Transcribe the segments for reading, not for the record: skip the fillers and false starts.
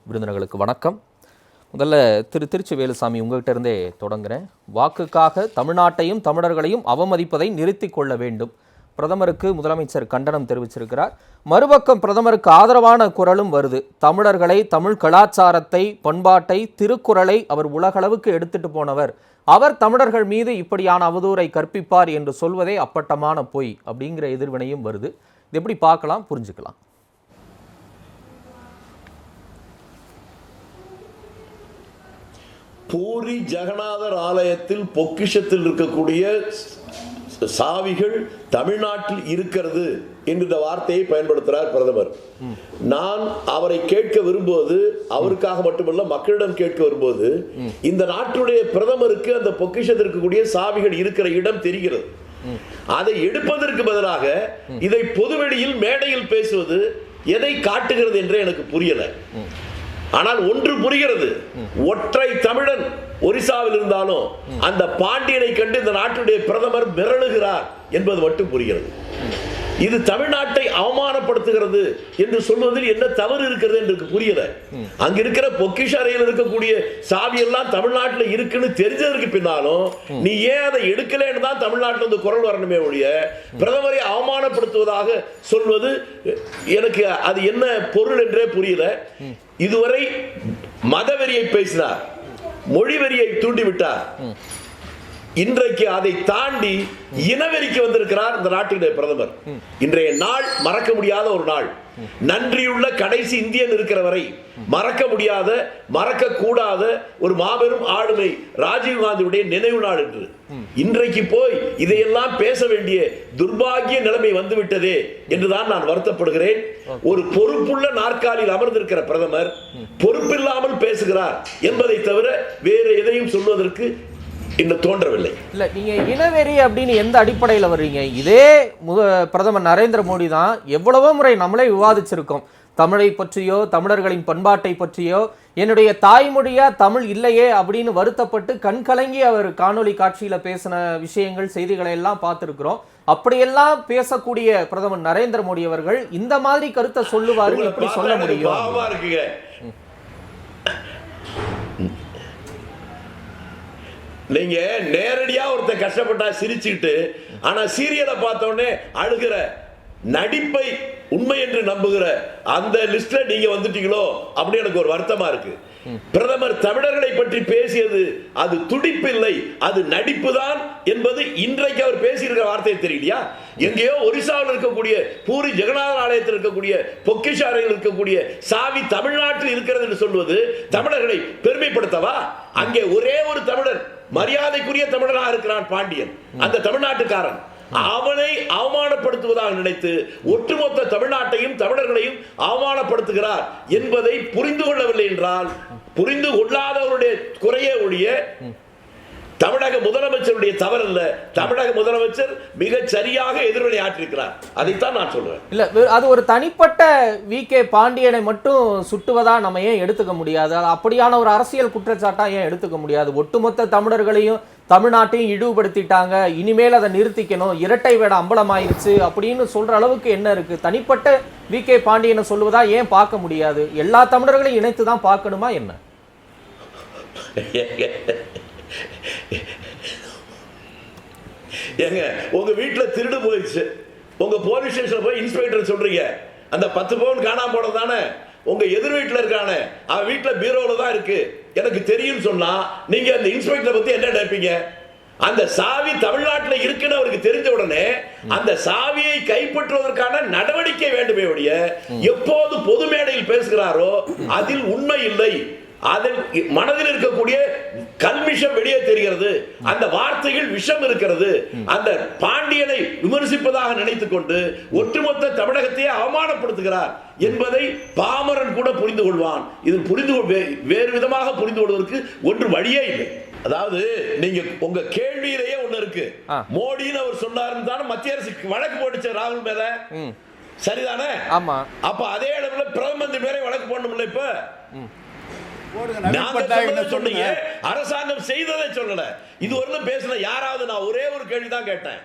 விருந்தினர்களுக்கு வணக்கம். முதல்ல திருச்சி வேலுசாமி உங்கள்கிட்ட இருந்தே தொடங்குறேன். வாக்குக்காக தமிழ்நாட்டையும் தமிழர்களையும் அவமதிப்பதை நிறுத்தி கொள்ள வேண்டும். பிரதமருக்கு முதலமைச்சர் கண்டனம் தெரிவிச்சிருக்கிறார். மறுபக்கம் பிரதமருக்கு ஆதரவான குரலும் வருது. தமிழர்களை, தமிழ் கலாச்சாரத்தை, பண்பாட்டை, திருக்குறளை அவர் உலகளவுக்கு எடுத்துட்டு போனவர். அவர் தமிழர்கள் மீது இப்படியான அவதூறை கற்பிப்பார் என்று சொல்வதே அப்பட்டமான பொய் அப்படிங்கிற எதிர்வினையும் வருது. இது எப்படி பார்க்கலாம், புரிஞ்சுக்கலாம்? பூரி ஜெகநாதர் ஆலயத்தில் பொக்கிஷத்தில் இருக்கக்கூடிய சாவிகள் தமிழ்நாட்டில் இருக்கிறது என்கிற வார்த்தையை பயன்படுத்துகிறார் பிரதமர். நான் அவரை கேட்க விரும்புவது, அவருக்காக மட்டுமல்ல மக்களிடம் கேட்க விரும்புவது, இந்த நாட்டுடைய பிரதமருக்கு அந்த பொக்கிஷத்தில் இருக்கக்கூடிய சாவிகள் இருக்கிற இடம் தெரிகிறது. அதை எடுப்பதற்கு பதிலாக இதை பொதுவெளியில் மேடையில் பேசுவது எதை காட்டுகிறது என்று எனக்கு புரியல. ஆனால் ஒன்று புரிகிறது, ஒற்றை தமிழன் ஒரிசாவில் இருந்தாலும் அந்த பாண்டியனை கண்டு இந்த நாட்டுடைய பிரதமர் மிரளுகிறார் என்பது மட்டும் புரிகிறது. இது தமிழ்நாட்டை அவமானப்படுத்துகிறது என்று சொல்வதில் என்ன தவறு இருக்கிறது என்று புரியல. அங்க இருக்கிற பொக்கிஷ அறையில் இருக்கக்கூடிய சாவி எல்லாம் தமிழ்நாட்டில் இருக்குன்னு தெரிஞ்சதற்கு பின்னாலும் நீ ஏன் அதை எடுக்கலன்னு தான் தமிழ்நாட்டில் இருந்து குரல் வரணுமே ஒழிய பிரதமரை அவமானப்படுத்துவதாக சொல்வது எனக்கு அது என்ன பொருள் என்றே புரியல. இதுவரை மதவெறியை பேசினார், மொழிவெறியை தூண்டிவிட்டார். இன்றைக்கு அதை தாண்டி இனவெறிக்கு வந்திருக்கிறார் இந்த நாட்டினுடைய பிரதமர். இன்றைய நாள் மறக்க முடியாத ஒரு நாள். நன்றியுள்ள கடைசி இந்தியன் இருக்கிற வரை மறக்க முடியாத, மறக்க கூடாத ஒரு மாபெரும் ஆளுமை ராஜீவ்காந்தியுடைய நினைவு நாள் என்று. இன்றைக்கு போய் இதையெல்லாம் பேச வேண்டிய துர்பாகிய நிலைமை வந்துவிட்டதே என்றுதான் நான் வருத்தப்படுகிறேன். ஒரு பொறுப்புள்ள நாற்காலியில் அமர்ந்திருக்கிற பிரதமர் பொறுப்பில்லாமல் பேசுகிறார் என்பதை தவிர வேறு எதையும் சொல்வதற்கு இன்னும் தோன்றவில்லை. இல்ல, நீங்க இனவெறி அப்படின்னு எந்த அடிப்படையில் வர்றீங்க? இதே பிரதமர் நரேந்திர மோடி தான் எவ்வளவோ முறை நம்மளே விவாதிச்சிருக்கோம். தமிழை பற்றியோ, தமிழர்களின் பண்பாட்டை பற்றியோ, என்னுடைய தாய்மொழியா தமிழ் இல்லையே அப்படின்னு வருத்தப்பட்டு கண்கலங்கி அவர் காணொலி காட்சியில பேசின விஷயங்கள், செய்திகளை எல்லாம் பார்த்திருக்கிறோம். அப்படியெல்லாம் பேசக்கூடிய பிரதமர் நரேந்திர மோடி அவர்கள் இந்த மாதிரி கருத்தை சொல்லுவாரு, எப்படி சொல்ல முடியும்? நீங்க நேரடியா ஒருத்தர் கஷ்டப்பட்டா சிரிச்சுட்டு, ஆனா சீரியலை பார்த்த உடனே அழுகிற, நடிப்பை உண்மை என்று நம்புகிற அந்த லிஸ்ட்ல நீங்க வந்துட்டீங்களோ அப்படி எனக்கு ஒரு வருத்தமா இருக்கு. பிரதமர் தமிழர்களை பற்றி பேசியது அது துடிப்பு இல்லை, அது நடிப்பு தான் என்பது இன்றைக்கு அவர் பேசியிருக்கிற வார்த்தை தெரியலையா? எங்கேயோ ஒரிசாவில் இருக்கக்கூடிய பூரி ஜெகநாதர் ஆலயத்தில் இருக்கக்கூடிய பொக்கிஷ அறையில் இருக்கக்கூடிய சாவி தமிழ்நாட்டில் இருக்கிறது என்று சொல்வது தமிழர்களை பெருமைப்படுத்தவா? அங்கே ஒரே ஒரு தமிழர், மரியாதைக்குரிய தமிழராக இருக்கிறான் பாண்டியன், அந்த தமிழ்நாட்டுக்காரன். அவனை அவமானப்படுத்துவதாக நினைத்து ஒட்டுமொத்த தமிழ்நாட்டையும் தமிழர்களையும் அவமானப்படுத்துகிறார் என்பதை புரிந்து கொள்ளவில்லை என்றால், புரிந்து கொள்ளாதவருடைய குறைய ஒழிய தமிழக முதலமைச்சருடைய தவறல்ல. தமிழக முதலமைச்சர் மிக சரியாக எதிர்வினை ஆற்றிருக்கிறார். அதைத்தான் நான் சொல்றேன். இல்ல, அது ஒரு தனிப்பட்ட வி.கே. பாண்டியனை மட்டும் சுட்டுவதா நம்ம ஏன் எடுத்துக்க முடியாது? அப்படியான ஒரு அரசியல் குற்றச்சாட்டா ஏன் எடுத்துக்க முடியாது? ஒட்டுமொத்த தமிழர்களையும் தமிழ்நாட்டையும் இழிவுபடுத்திட்டாங்க, இனிமேல் அதை நிறுத்திக்கணும், இரட்டை வேட அம்பலமாயிருச்சு அப்படின்னு சொல்ற அளவுக்கு என்ன இருக்கு? தனிப்பட்ட வி.கே. பாண்டியனை சொல்லுவதா ஏன் பார்க்க முடியாது? எல்லா தமிழர்களையும் இணைத்து தான் பார்க்கணுமா என்ன? ஏங்க, உங்க வீட்டுல திருடு போயிடுச்சு, உங்க போலீஸ் ஸ்டேஷன்ல போய் இன்ஸ்பெக்டர் சொல்றீங்க அந்த 10 பவுன் காணாம போனது தானே, உங்க எதிர் வீட்டுல இருக்கானே அவன் வீட்டுல பீரோல தான் இருக்கு எனக்கு தெரியும் சொன்னா நீங்க அந்த இன்ஸ்பெக்டரை பத்தி என்ன நினைப்பீங்க? அந்த சாவி தமிழ்நாட்டில் இருக்குன்னு அவருக்கு தெரிஞ்ச உடனே அந்த சாவியை கைப்பற்றுவதற்கான நடவடிக்கை வேண்டுமே ஒழிய எப்போது பொது மேடையில் பேசுகிறாரோ அதில் உண்மை இல்லை, அதில் மனதில் இருக்கக்கூடிய கல்மிஷம் வெளியே தெரிகிறது, அந்த வார்த்தைகள் விஷம் இருக்கிறது. அந்த பாண்டியனை விமர்சிப்பதாக நினைத்துக் கொண்டு ஒட்டுமொத்த தமிழகத்தையே அவமானப்படுத்துகிறார் என்பதை பாமரன் கூட புரிந்து கொள்வான். இது வேறு விதமாக புரிந்து கொள்வதற்கு ஒன்று வழியே இல்லை. அதாவது நீங்க உங்க கேள்வியிலேயே ஒண்ணு இருக்கு. மோடின்னு அவர் சொன்னாருன்னு தானே மத்திய அரசு வழக்கு போட்டுச்சு ராகுல் மேல, சரிதானே? ஆமா. அப்ப அதே இடத்துல பிரதம மந்திரி மேல வழக்கு போடணும்ல. இப்ப அரசாங்கம் செய்ததை சொல்லல, இது ஒரு பேசல யாராவது. நான் ஒரே ஒரு கேள்விதான் கேட்டேன்.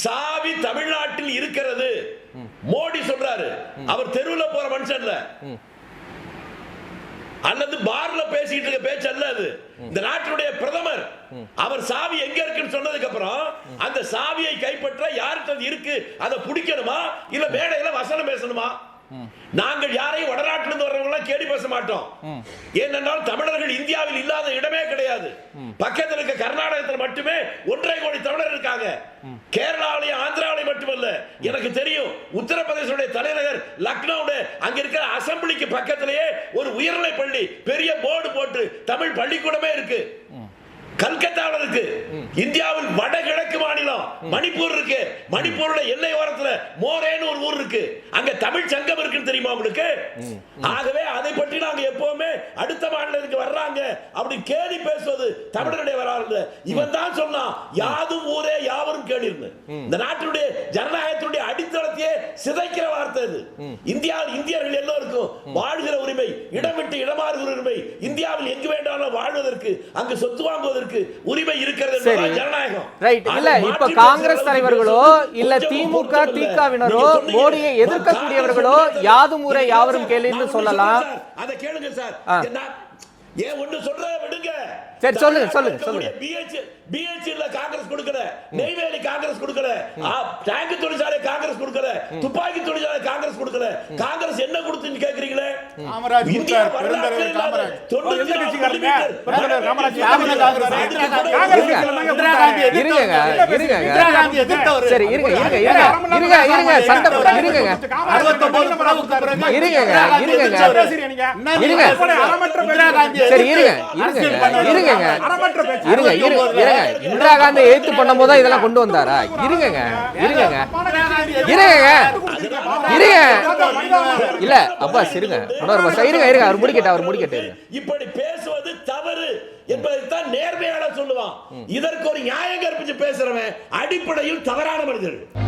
சாவி தமிழ்நாட்டில் இருக்கிறது மோடி சொல்றாரு, அவர் தெருவில் போற மனுஷன்ல. அல்லது பார்ல பேசிட்டு இருக்க பேச்சு அல்ல அது. இந்த நாட்டினுடைய பிரதமர் அவர் சாவி எங்க இருக்குன்னு சொன்னதுக்கு அப்புறம் அந்த சாவியை கைப்பற்ற யார்கிட்ட இருக்கு அதை பிடிக்கணுமா இல்ல மேடையில வசனம் பேசணுமா? நாங்கள் யாரையும் வடநாட்டிலிருந்து வர்றவங்க கேடி பேச மாட்டோம். ஏனென்றால் தமிழர்கள் இந்தியாவில் இல்லாத இடமே கிடையாது. பக்கத்தில் இருக்க கர்நாடகத்தில் மட்டுமே 1.5 கோடி தமிழர் இருக்காங்க. கேரளாவிலையும் ஆந்திராவிலையும் மட்டுமல்ல, எனக்கு தெரியும் உத்தரப்பிரதேச தலைநகர் லக்னோவுடைய அங்க இருக்கிற அசம்பிளிக்கு பக்கத்திலேயே ஒரு உயர்நிலை பள்ளி பெரிய போர்டு போட்டு தமிழ் பள்ளிக்கூடமே இருக்கு. கல்கத்தாவில் இருக்கு. இந்தியாவில் வடகிழக்கு மாநிலம் மணிப்பூர் இருக்கு. மணிப்பூர்ல எல்லை ஓரத்துல மோரேன்னு ஒரு ஊர் இருக்கு. அங்க தமிழ் சங்கம் இருக்குன்னு தெரியுமா உங்களுக்கு? ஆகவே அதை பற்றி நாங்க எப்பவுமே அடுத்த மாநிலத்துக்கு வர்றாங்க அப்படி கேலி பேசுவது தமிழருடைய வரலாறு. இவன் தான் சொன்னா யாதும் ஊரே யாவரும் கேளிர்னு. இந்த நாட்டுடைய ஜனநாயகத்துடைய அடித்தளத்தையே சிதைக்கிற வார்த்தை இது. இந்தியாவில் இந்தியர்கள் எல்லோருக்கும் வாழ்கிற உரிமை, இடம் விட்டு இடமாறுகிற உரிமை, இந்தியாவில் எங்கு வேண்டாலும் வாழ்வதற்கு, அங்கு சொத்து வாங்குவதற்கு உரிமை இருக்கிறது. ஜனநாயகம் இல்ல. இப்ப காங்கிரஸ் தலைவர்களோ இல்ல திமுக திகாவினரோ மோடியை எதிர்க்கக்கூடியவர்களோ யாதும் ஊரே யாவரும் கேளுன்னு சொல்லலாம். அதை கேளுங்க சார். ஏன் ஒண்ணு சொல்ற விடுங்க. சரி சொல்லுங்க. பிஹெச்ல காங்கிரஸ் கொடுக்கல, நெய்வேலி காங்கிரஸ் கொடுக்கல, டேங்க் தொழிற்சாலை காங்கிரஸ் கொடுக்கல, துப்பாக்கி தொழிற்சாலை காங்கிரஸ் கொடுக்கல. காங்கிரஸ் என்ன கொடுத்துன்னு கேக்குறீங்களே? இந்தியா வரலாற்றில் இந்திரா காந்தி எழுத்து பண்ணும் போது இதெல்லாம் கொண்டு வந்தாரா? இருங்க இல்ல அப்பா இருங்க அவர் முடிக்கட்ட. இப்படி பேசுவது தவறு என்பதைத்தான் நேர்மையாளர் சொல்லுவான். இதற்கு ஒரு நியாயம் கற்பிச்சு பேசுறவன் அடிப்படையில் தவறான மனிதர்கள்.